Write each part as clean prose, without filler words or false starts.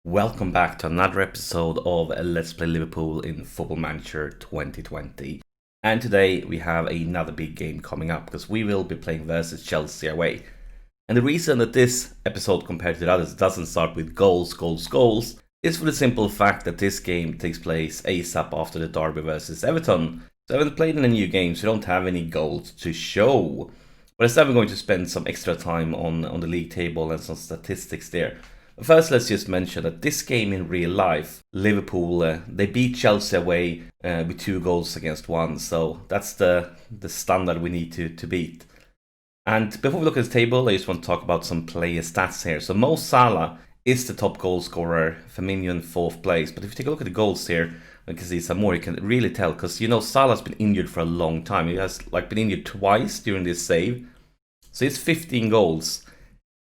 Welcome back to another episode of Let's Play Liverpool in Football Manager 2020. And today we have another big game coming up because we will be playing versus Chelsea away. And the reason that this episode compared to the others doesn't start with goals is for the simple fact that this game takes place ASAP after the derby versus Everton. So I haven't played in a new game, so we don't have any goals to show. But instead we're going to spend some extra time on the league table and some statistics there. First, let's just mention that this game in real life, Liverpool, they beat Chelsea away with 2 goals against 1. So that's the standard we need to beat. And before we look at the table, I just want to talk about some player stats here. So Mo Salah is the top goal scorer, Firmino in 4th place. But if you take a look at the goals here, you can see some more. You can really tell because, you know, Salah's been injured for a long time. He has been injured twice during this save. So his 15 goals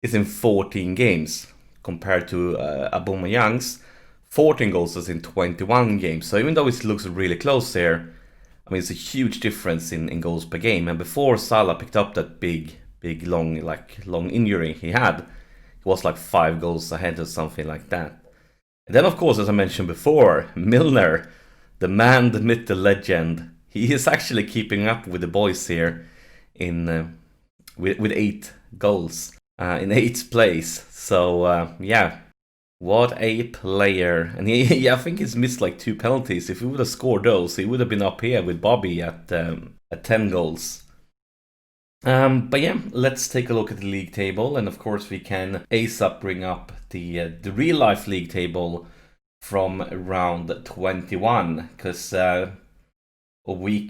is in 14 games. Compared to Aubameyang's 14 goals is in 21 games. So even though it looks really close here, I mean, it's a huge difference in goals per game. And before Salah picked up that big long injury he had, he was like 5 goals ahead or something like that. And then, of course, as I mentioned before, Milner, the man, the myth, the legend, he is actually keeping up with the boys here in with 8 goals. In 8th place, so yeah, what a player. And he I think he's missed like 2 penalties. If he would have scored those, he would have been up here with Bobby at 10 goals. But yeah, let's take a look at the league table, and of course we can ASAP bring up the real life league table from round 21, because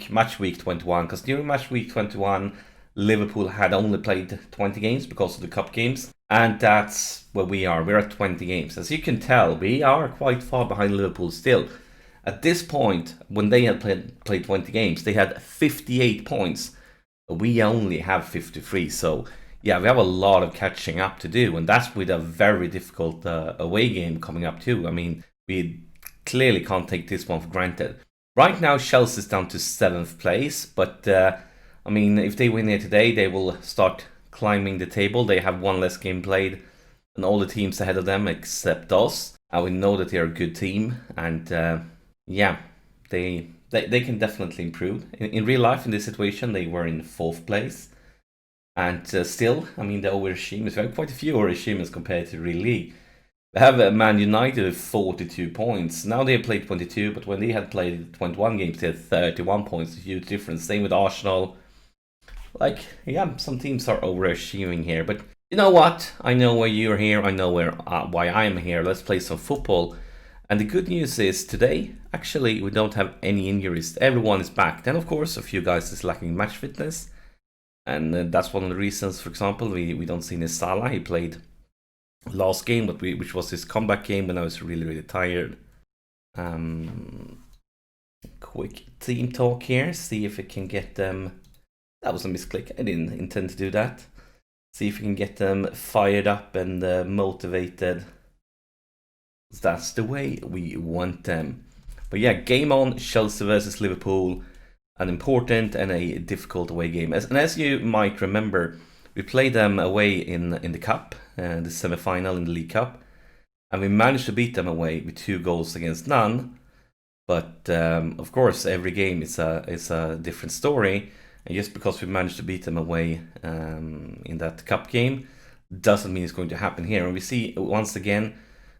match week 21, because during match week 21 Liverpool had only played 20 games because of the cup games, and that's where we are. We're at 20 games. As you can tell, we are quite far behind Liverpool still. At this point, when they had played 20 games, they had 58 points. We only have 53, so yeah, we have a lot of catching up to do, and that's with a very difficult away game coming up too. I mean, we clearly can't take this one for granted. Right now, Chelsea's down to 7th place, but I mean, if they win here today, they will start climbing the table. They have 1 less game played than all the teams ahead of them except us. And we know that they're a good team. And yeah, they can definitely improve. In real life, in this situation, they were in 4th place. And still, I mean, the over-achievements, we have quite a few over-achievements compared to the real league. They have Man United with 42 points. Now they have played 22, but when they had played 21 games, they had 31 points. A huge difference. Same with Arsenal. Yeah, some teams are overachieving here, but you know what? I know why you're here. I know why I'm here. Let's play some football. And the good news is today, actually, we don't have any injuries. Everyone is back. Then, of course, a few guys is lacking match fitness, and that's one of the reasons. For example, we don't see Salah. He played last game, which was his comeback game when I was really tired. Quick team talk here. See if we can get them. That was a misclick. I didn't intend to do that. See if we can get them fired up and motivated. That's the way we want them. But yeah, game on, Chelsea versus Liverpool. An important and a difficult away game. As you might remember, we played them away in the cup, the semi-final in the League Cup. And we managed to beat them away with 2 goals against none. But of course, every game is a different story. And just because we managed to beat them away in that cup game doesn't mean it's going to happen here. And we see once again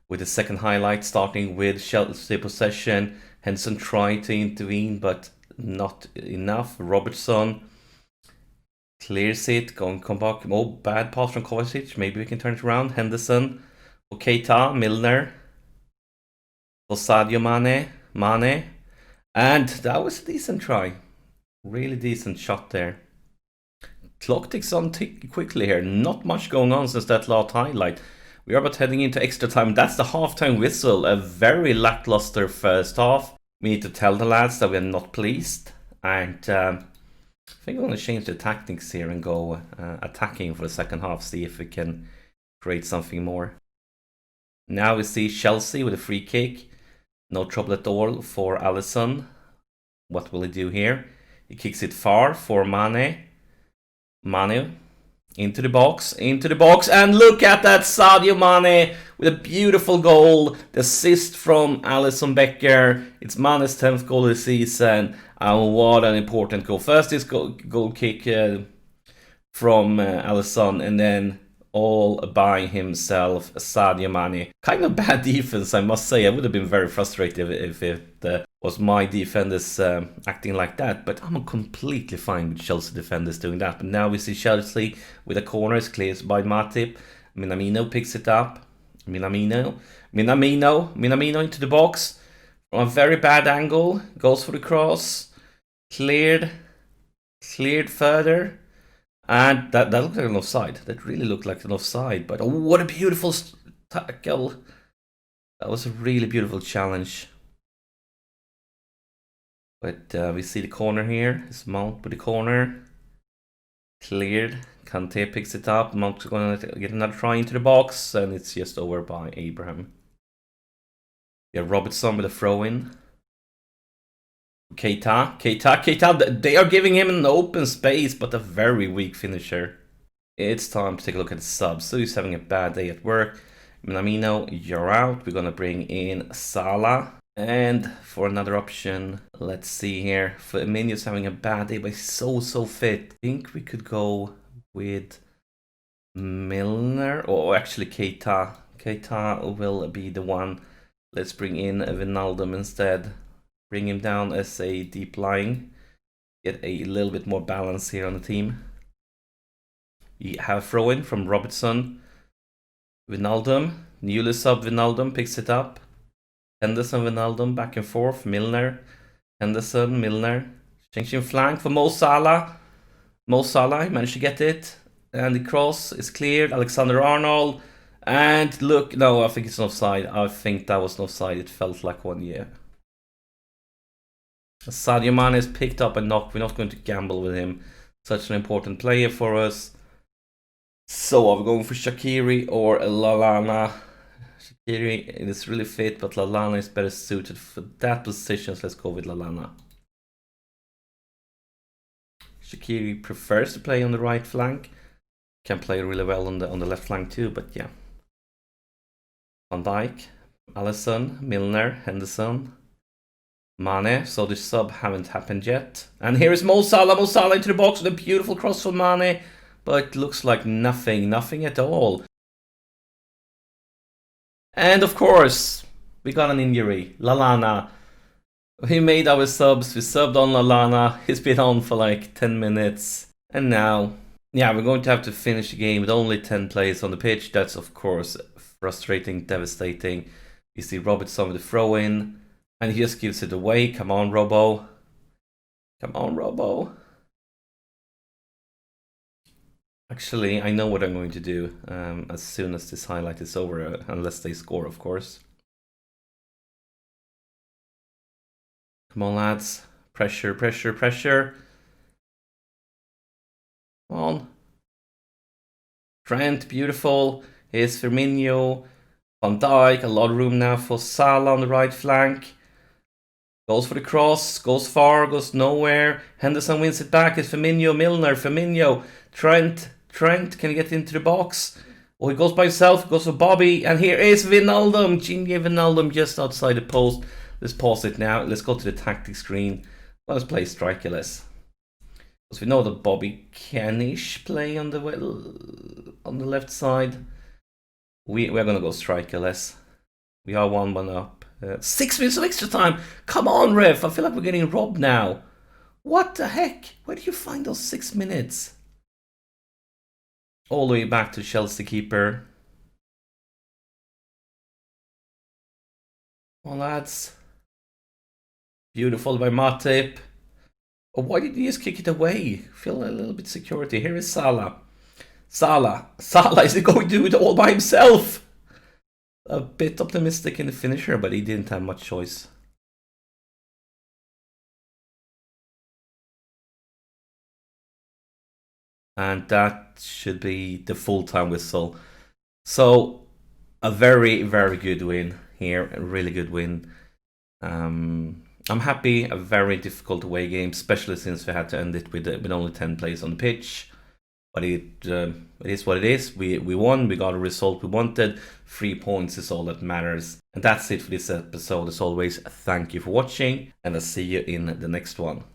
with the second highlight starting with Chelsea possession. Henderson tried to intervene, but not enough. Robertson clears it, come back. Oh, bad pass from Kovacic. Maybe we can turn it around. Henderson, Keita, Milner, Sadio Mane. And that was a decent try. Really decent shot there. Clock ticks on quickly here. Not much going on since that last highlight. We are about heading into extra time. That's the halftime whistle. A very lackluster first half. We need to tell the lads that we are not pleased. And I think we're going to change the tactics here and go attacking for the second half. See if we can create something more. Now we see Chelsea with a free kick. No trouble at all for Alisson. What will he do here? He kicks it far for Mane. Into the box, and look at that, Sadio Mane with a beautiful goal. The assist from Alisson Becker. It's Mane's 10th goal of the season, and what an important goal. First this goal kick from Alisson, and then all by himself, Sadio Mane. Kind of bad defense, I must say. I would have been very frustrated if it was my defenders acting like that, but I'm completely fine with Chelsea defenders doing that. But now we see Chelsea with a corner, it's cleared by Matip. Minamino picks it up. Minamino into the box from a very bad angle, goes for the cross, cleared further. And that looked like an offside. That really looked like an offside. But oh, what a beautiful tackle. That was a really beautiful challenge. But we see the corner here. It's Mount with the corner. Cleared. Kante picks it up. Mount's going to get another try into the box. And it's just over by Abraham. Yeah, Robertson with a throw-in. Keita, they are giving him an open space, but a very weak finisher. It's time to take a look at the subs. So he's having a bad day at work. Minamino, you're out. We're gonna bring in Salah. And for another option, let's see here. Firmino's having a bad day, but he's so fit. I think we could go with Milner, or actually Keita. Keita will be the one. Let's bring in Wijnaldum instead. Bring him down as a deep lying. Get a little bit more balance here on the team. You have a throw-in from Robertson. Wijnaldum. Newly sub Wijnaldum picks it up. Henderson, Wijnaldum, back and forth. Milner. Henderson, Milner. Changing flank for Mo Salah. Mo Salah managed to get it. And the cross is cleared. Alexander-Arnold. And look, no, I think it's an offside. I think that was an offside. It felt like one, yeah. Sadio Mane has picked up a knock. We're not going to gamble with him. Such an important player for us. So are we going for Shaqiri or Lallana? Shaqiri is really fit, but Lallana is better suited for that position. So let's go with Lallana. Shaqiri prefers to play on the right flank. Can play really well on the left flank too, but yeah. Van Dijk, Alisson, Milner, Henderson, Mane. So the sub haven't happened yet. And here is Mo Salah into the box with a beautiful cross from Mane. But it looks like nothing at all. And of course, we got an injury. Lallana. We made our subs. We subbed on Lallana. He's been on for like 10 minutes. And now, yeah, we're going to have to finish the game with only 10 players on the pitch. That's of course frustrating, devastating. You see Robertson with the throw-in. And he just gives it away. Come on, Robbo. Come on, Robbo. Actually, I know what I'm going to do as soon as this highlight is over, unless they score, of course. Come on, lads. Pressure. Come on. Trent, beautiful. Here's Firmino. Van Dijk, a lot of room now for Salah on the right flank. Goes for the cross, goes far, goes nowhere. Henderson wins it back. It's Firmino, Milner, Firmino, Trent, can he get into the box? Oh, he goes by himself, goes for Bobby, and here is Wijnaldum. Genie Wijnaldum just outside the post. Let's pause it now. Let's go to the tactic screen. Let's play strikerless. Because we know that Bobby canish play on the left side. We're gonna go strikerless. We are 1-1 up. 6 minutes of extra time. Come on, ref. I feel like we're getting robbed now. What the heck? Where do you find those 6 minutes? All the way back to Chelsea keeper. Come on, lads. Beautiful by Matip. Oh, why did he just kick it away? Feel a little bit security. Here is Salah. Salah, is he going to do it all by himself? A bit optimistic in the finisher, but he didn't have much choice. And that should be the full-time whistle. So, a very, very good win here. A really good win. I'm happy. A very difficult away game, especially since we had to end it with only 10 players on the pitch. But it is what it is. We won. We got a result we wanted. 3 points is all that matters. And that's it for this episode. As always, thank you for watching, and I'll see you in the next one.